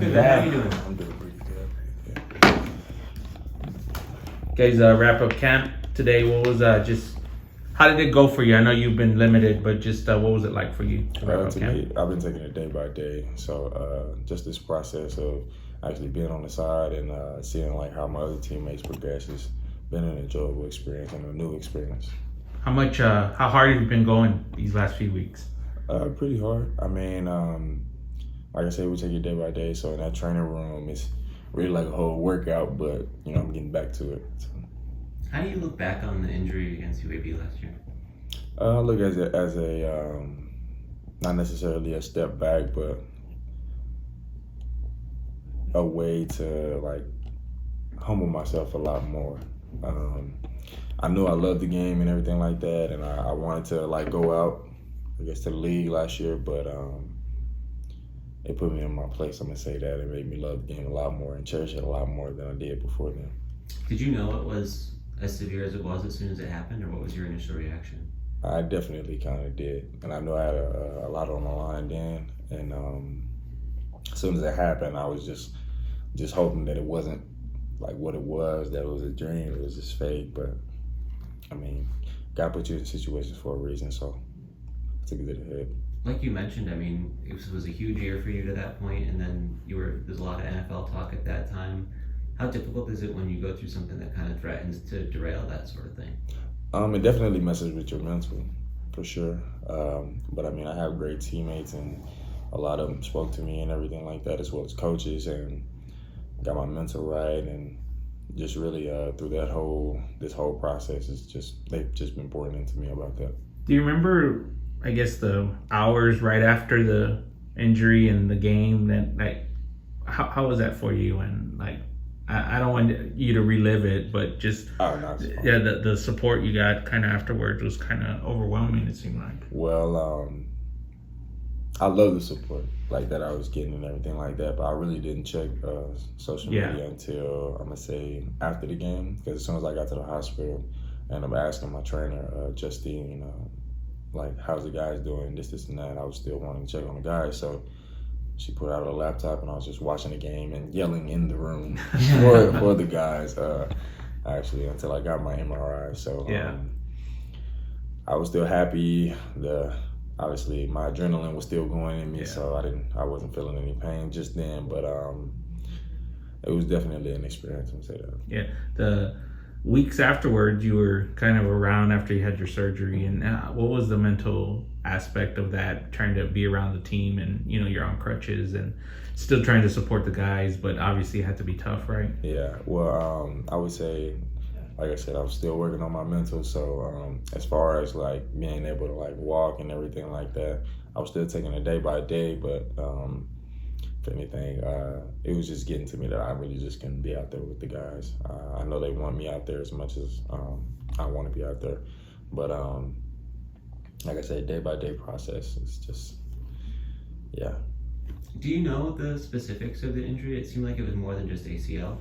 Good, man. How you doing? I'm doing pretty good. Guys, wrap up camp today. What was how did it go for you? I know you've been limited, but just what was it like for you to wrap up camp? Me, I've been taking it day by day. So just this process of actually being on the side and seeing like how my other teammates progress has been an enjoyable experience and a new experience. How hard have you been going these last few weeks? Pretty hard. I mean, like I said, we take it day by day. So in that training room, it's really like a whole workout, but I'm getting back to it. So. How do you look back on the injury against UAB last year? Look as a not necessarily a step back, but a way to like humble myself a lot more. I knew I loved the game and everything like that, and I wanted to like go out, I guess, to the league last year, but it put me in my place. I'm gonna say that it made me love the game a lot more and cherish it a lot more than I did before then. Did you know it was as severe as it was as soon as it happened, or what was your initial reaction? I definitely kind of did, and I knew I had a lot on the line then. And as soon as it happened, I was just hoping that it wasn't like what it was, that it was a dream, it was just fake. But I mean, God put you in situations for a reason, so I took it to the head. Like you mentioned, I mean, it was a huge year for you to that point, and then there's a lot of NFL talk at that time. How difficult is it when you go through something that kind of threatens to derail that sort of thing? It definitely messes with your mental, for sure. But I mean, I have great teammates, and a lot of them spoke to me and everything like that, as well as coaches, and got my mental right, and just really through this whole process, they've just been pouring into me about that. Do you remember, I guess, the hours right after the injury and the game? That like, how was that for you? And like, I don't want you to relive it, but just the support you got kind of afterwards was kind of overwhelming. It seemed like. Well, I love the support like that I was getting and everything like that, but I really didn't check social media until I'm gonna say after the game, because as soon as I got to the hospital and I'm asking my trainer Justine, like how's the guys doing, this and that, I was still wanting to check on the guys, so she put out her laptop and I was just watching the game and yelling in the room for the guys, actually, until I got my MRI. So I was still happy. Obviously my adrenaline was still going in me, so I wasn't feeling any pain just then, but it was definitely an experience, I'm gonna say that. Yeah. The weeks afterwards, you were kind of around after you had your surgery, and what was the mental aspect of that, trying to be around the team and you're on crutches and still trying to support the guys, but obviously it had to be tough, right? Yeah, well, I would say, like I said, I was still working on my mental, so as far as like being able to like walk and everything like that, I was still taking it day by day, but if anything, it was just getting to me that I really just couldn't be out there with the guys. I know they want me out there as much as I want to be out there, but like I said, day by day process. It's just, yeah. Do you know the specifics of the injury? It seemed like it was more than just ACL.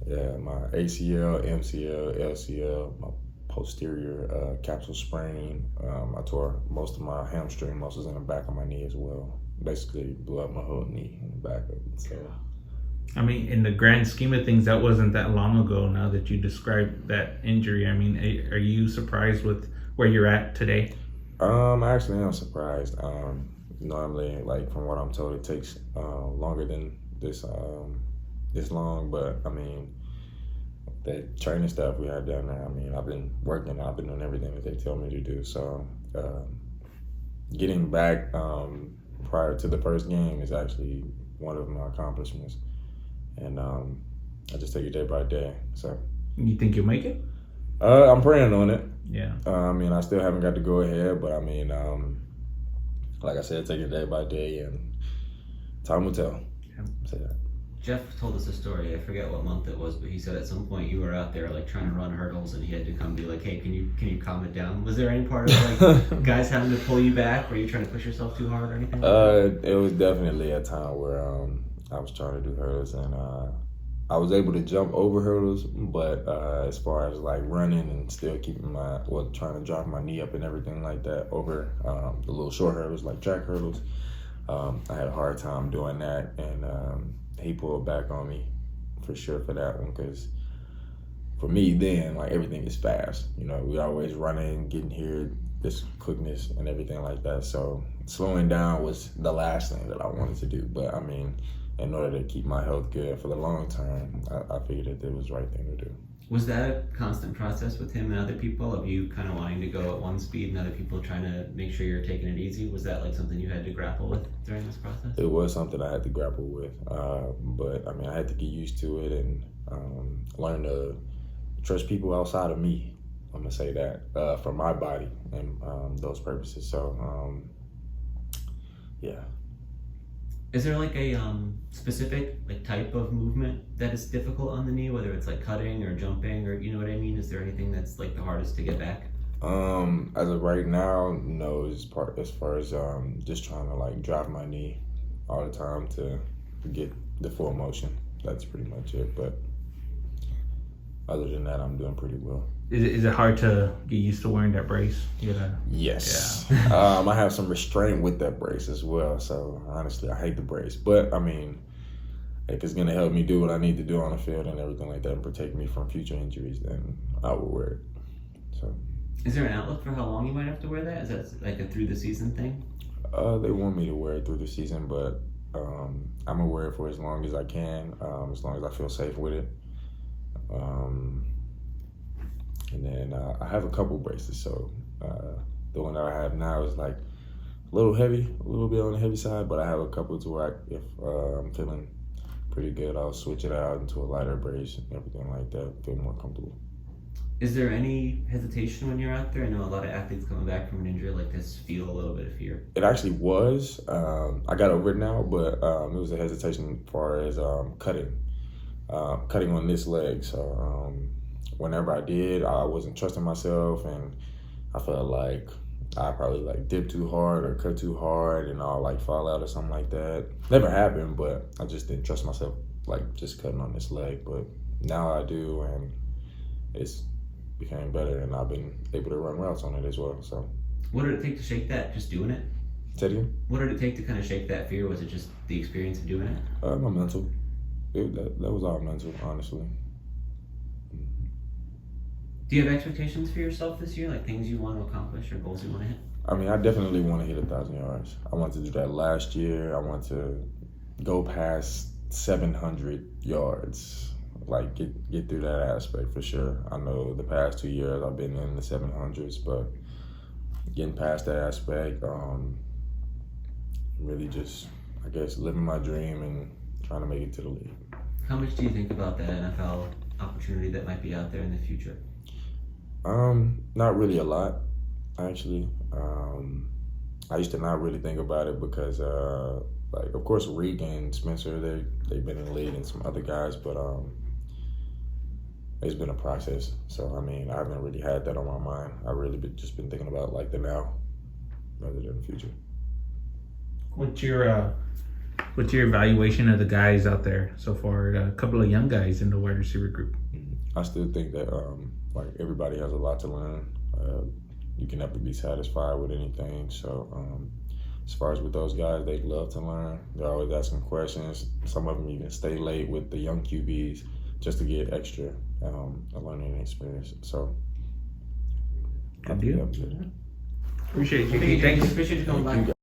Yeah, my ACL, MCL, LCL, my posterior capsule sprain. I tore most of my hamstring muscles in the back of my knee as well. Basically blew up my whole knee in the back of it. So, I mean, in the grand scheme of things, that wasn't that long ago now that you described that injury. I mean, are you surprised with where you're at today? I actually am surprised. Normally, like from what I'm told, it takes longer than this long. But I mean, the training stuff we had down there, I mean, I've been working, I've been doing everything that they tell me to do. So getting back prior to the first game is actually one of my accomplishments, and I just take it day by day. So you think you'll make it? I'm praying on it. Yeah. I mean, I still haven't got to go ahead, but I mean, like I said, take it day by day, and time will tell. Yeah. Say that. Jeff told us a story, I forget what month it was, but he said at some point you were out there like trying to run hurdles and he had to come be like, hey, can you calm it down? Was there any part of like guys having to pull you back? Were you trying to push yourself too hard or anything like that? It was definitely a time where I was trying to do hurdles, and I was able to jump over hurdles, but as far as like running and still keeping trying to drop my knee up and everything like that over the little short hurdles like track hurdles, I had a hard time doing that, and he pulled back on me for sure for that one, because for me then, like, everything is fast. You know, we always running, getting here, this quickness and everything like that. So slowing down was the last thing that I wanted to do. But I mean, in order to keep my health good for the long term, I figured that it was the right thing to do. Was that a constant process with him and other people, of you kind of wanting to go at one speed and other people trying to make sure you're taking it easy? Was that like something you had to grapple with during this process? It was something I had to grapple with, but I mean, I had to get used to it and learn to trust people outside of me. I'm gonna say that for my body and those purposes. So yeah. Is there like a specific like type of movement that is difficult on the knee, whether it's like cutting or jumping, or you know what I mean? Is there anything that's like the hardest to get back? As of right now, no. As far as just trying to like drive my knee all the time to get the full motion. That's pretty much it. But other than that, I'm doing pretty well. Is it hard to get used to wearing that brace? Yes. Yeah. I have some restraint with that brace as well. So honestly, I hate the brace. But I mean, if it's gonna help me do what I need to do on the field and everything like that and protect me from future injuries, then I will wear it. So. Is there an outlook for how long you might have to wear that? Is that like a through the season thing? They want me to wear it through the season, but I'm gonna wear it for as long as I can, as long as I feel safe with it. And then I have a couple braces, so the one that I have now is like a little heavy, a little bit on the heavy side, but I have a couple to where if I'm feeling pretty good, I'll switch it out into a lighter brace and everything like that, feel more comfortable. Is there any hesitation when you're out there? I know a lot of athletes coming back from an injury like this feel a little bit of fear. It actually was. I got over it now, but it was a hesitation as far as cutting on this leg. So whenever I did, I wasn't trusting myself, and I felt like I probably like dipped too hard or cut too hard, and I'll like fall out or something like that. Never happened, but I just didn't trust myself, like just cutting on this leg. But now I do, and it's became better, and I've been able to run routes on it as well. So what did it take to shake that? Just doing it? Say it again? What did it take to kind of shake that fear? Was it just the experience of doing it? My mental. That was all mental, honestly. Do you have expectations for yourself this year, like things you want to accomplish or goals you want to hit? I mean, I definitely want to hit 1,000 yards. I wanted to do that last year. I want to go past 700 yards. Like get through that aspect for sure. I know the past 2 years I've been in the 700s, but getting past that aspect, really just, I guess, living my dream and trying to make it to the league. How much do you think about that NFL opportunity that might be out there in the future? Not really a lot, actually. I used to not really think about it because, like, of course, Reek and Spencer, they've been in the league and some other guys, but it's been a process. So, I mean, I haven't really had that on my mind. I really just been thinking about, like, the now rather than the future. What's your evaluation of the guys out there so far? A couple of young guys in the wide receiver group. I still think that, like, everybody has a lot to learn. You can never be satisfied with anything. So, as far as with those guys, they love to learn. They're always asking questions. Some of them even stay late with the young QBs just to get extra learning experience. So, good deal. Appreciate Appreciate you. Thanks. Appreciate you coming by.